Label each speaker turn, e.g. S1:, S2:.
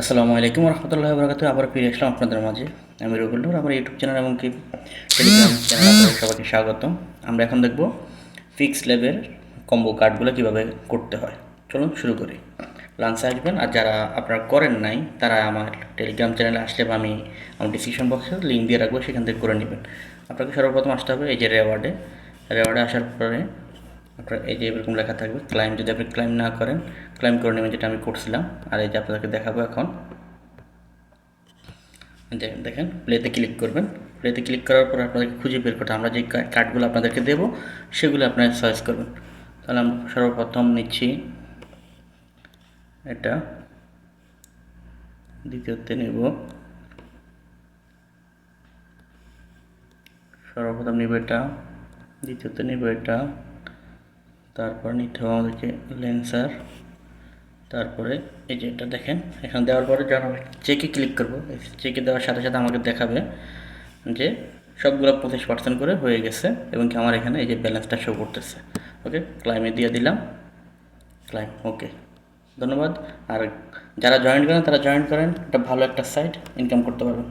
S1: আসসালামু আলাইকুম রহমতুল্লাহ বরকাত। আবার ফিরে আসলাম আপনাদের মাঝে। আমি রবিউল নূর। আমার ইউটিউব চ্যানেল এমনকি টেলিগ্রাম চ্যানেল আপনাদের সবাইকে স্বাগতম। আমরা এখন দেখব ফিক্স লেভেল কম্বো কার্ডগুলো কীভাবে করতে হয়। চলুন শুরু করি। লাঞ্চে আসবেন, আর যারা আপনারা করেন নাই তারা আমার টেলিগ্রাম চ্যানেলে আসলে আমি আমার ডিসক্রিপশন বক্সে লিঙ্ক দিয়ে রাখবো, সেখান থেকে করে নেবেন। আপনাকে সর্বপ্রথম আসতে হবে এই যে রেওয়ার্ডে আসার পরে আপনার এই যে এরকম লেখা থাকবে ক্লাইম। যদি আপনি ক্লাইম না করেন, ক্লাইম করে নেবেন, যেটা আমি করছিলাম। আর এই যে আপনাদেরকে দেখাবো এখন। দেখেন, প্লেতে ক্লিক করবেন। প্লেতে ক্লিক করার পর আপনাদেরকে খুঁজে বের করতে, আমরা যে কার্ডগুলো আপনাদেরকে দেবো সেগুলো আপনারা চয়েস করবেন। তাহলে আমরা সর্বপ্রথম নিচ্ছি এটা, দ্বিতীয়তে নেব, সর্বপ্রথম নেব এটা, দ্বিতীয়তে নেব এটা, তারপর নিতে হবে আমাদেরকে লেন্সার, তারপরে এই যে এটা দেখেন। এখানে দেওয়ার পরে যখন আমি চেকে ক্লিক করবো, চেকে দেওয়ার সাথে সাথে আমাকে দেখাবে যে সবগুলো 25% করে হয়ে গেছে, এবং কি আমার এখানে এই যে ব্যালেন্সটা শো করতেছে। ওকে, ক্লাইমে দিয়ে দিলাম, ক্লাইম। ওকে, ধন্যবাদ। আর যারা জয়েন করেন তারা জয়েন করেন, এটা ভালো একটা সাইট, ইনকাম করতে পারবেন।